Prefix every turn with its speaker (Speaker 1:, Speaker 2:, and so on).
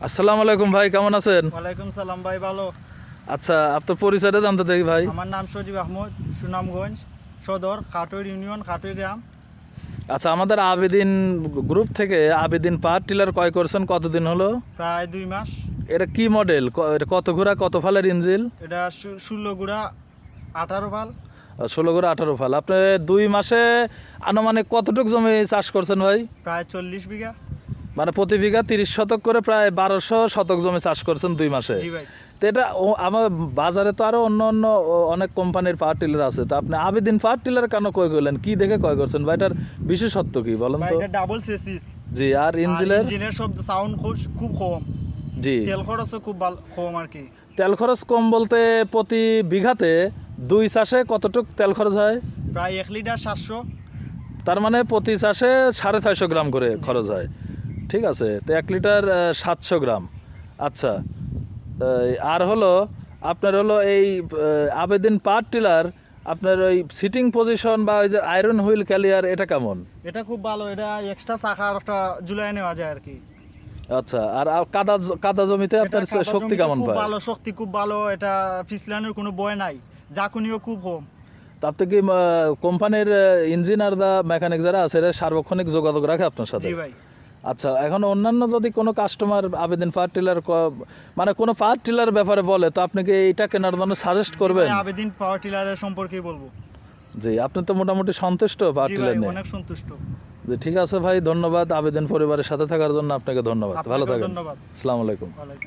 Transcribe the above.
Speaker 1: আসসালামু আলাইকুম ভাই, কেমন আছেন?
Speaker 2: ওয়ালাইকুম সালাম ভাই, ভালো।
Speaker 1: আচ্ছা, আপনার পরিচয়টা জানতে চাই ভাই।
Speaker 2: আমার নাম সজীব আহমদ, সুনামগঞ্জ সদর, খাটোই ইউনিয়ন, খাটোই গ্রাম।
Speaker 1: আচ্ছা, আমাদের আবেদিন গ্রুপ থেকে আবেদিন পাওয়ার টিলার ক্রয় করছেন, কতদিন হলো?
Speaker 2: প্রায় 2 মাস।
Speaker 1: এটা কি মডেল? এটা কত ঘোড়া, কত ফালের ইঞ্জিল?
Speaker 2: এটা 16 গুড়া 18 পাল।
Speaker 1: 16 ঘোড়া 18 ফাল। আপনি 2 মাসে আনুমানিক কতটুকু জমি চাষ করছেন ভাই?
Speaker 2: প্রায় 40 বিঘা।
Speaker 1: মানে প্রতি বিঘা 30 শতক করে প্রায় 1200 শতক জমি চাষ করছেন 2 মাসে।
Speaker 2: জি ভাই।
Speaker 1: তো এটা আমার বাজারে তো আরো অন্য অন্য অনেক কোম্পানির পাওয়ার টিলার আছে, তো আপনি আবেদিন পাওয়ার টিলার কেন ক্রয় করলেন? কি দেখে ক্রয় করছেন ভাই? এটার বিশেষত্ব কি বলেন
Speaker 2: ভাই
Speaker 1: তো?
Speaker 2: এটা ডাবল সেসিস।
Speaker 1: জি, আর ইঞ্জিনের?
Speaker 2: ইঞ্জিনের শব্দ সাউন্ড খুব কম।
Speaker 1: জি,
Speaker 2: তেল খরচও খুব কম আর কি।
Speaker 1: তেল খরচ কম বলতে প্রতি বিঘাতে 2 চাষে কতটুক তেল খরচ হয়?
Speaker 2: প্রায় 1 লিটার 700।
Speaker 1: তার মানে প্রতি চাষে 650 গ্রাম করে খরচ হয়। ঠিক আছে, তো 1 লিটার 700 গ্রাম। আচ্ছা, আর হলো আপনার হলো এই আবেদিন পাওয়ার টিলার, আপনার ওই সিটিং পজিশন বা ওই যে আয়রন হুইল ক্যালিয়ার, এটা কেমন?
Speaker 2: এটা খুব ভালো, এটা এক্সট্রা চাকার একটা ঝুলাই নেওয়া যায় আর কি।
Speaker 1: আচ্ছা, আর কাদা কাদা জমিতে আপনার
Speaker 2: এটা কাদা
Speaker 1: শক্তি
Speaker 2: জমিতে
Speaker 1: কেমন
Speaker 2: খুব
Speaker 1: পায়?
Speaker 2: ভালো, শক্তি খুব ভালো। এটা পিছলানোর কোনো ভয় নাই, ঝাঁকুনিও খুব কম।
Speaker 1: তাতে কি কোম্পানির ইঞ্জিনিয়ার বা মেকানিক যারা আছে এরা সার্বক্ষণিক যোগাযোগ রাখে আপনার সাথে?
Speaker 2: জি ভাই।
Speaker 1: আচ্ছা, এখন অন্যান্য যদি কোনো কাস্টমার আবেদন পাওয়ার টিলার মানে কোনো পাওয়ার টিলার ব্যাপারে বলে, তো আপনি কি এইটা কেনার জন্য সাজেস্ট করবেন?
Speaker 2: ভাই, আবেদিন পাওয়ার টিলারের সম্পর্কেই বলবো।
Speaker 1: জি, আপনি তো মোটামুটি সন্তুষ্ট পাওয়ার
Speaker 2: জি
Speaker 1: টিলার
Speaker 2: ভাই,
Speaker 1: নিয়ে?
Speaker 2: অনেক সন্তুষ্ট।
Speaker 1: জি, ঠিক আছে ভাই, ধন্যবাদ। আবেদন পরিবারের সাথে থাকার জন্য আপনাকে ধন্যবাদ। ভালো
Speaker 2: আপনাকেও
Speaker 1: থাকেন।
Speaker 2: ধন্যবাদ।
Speaker 1: আসসালামু আলাইকুম।
Speaker 2: ওয়ালাইকুম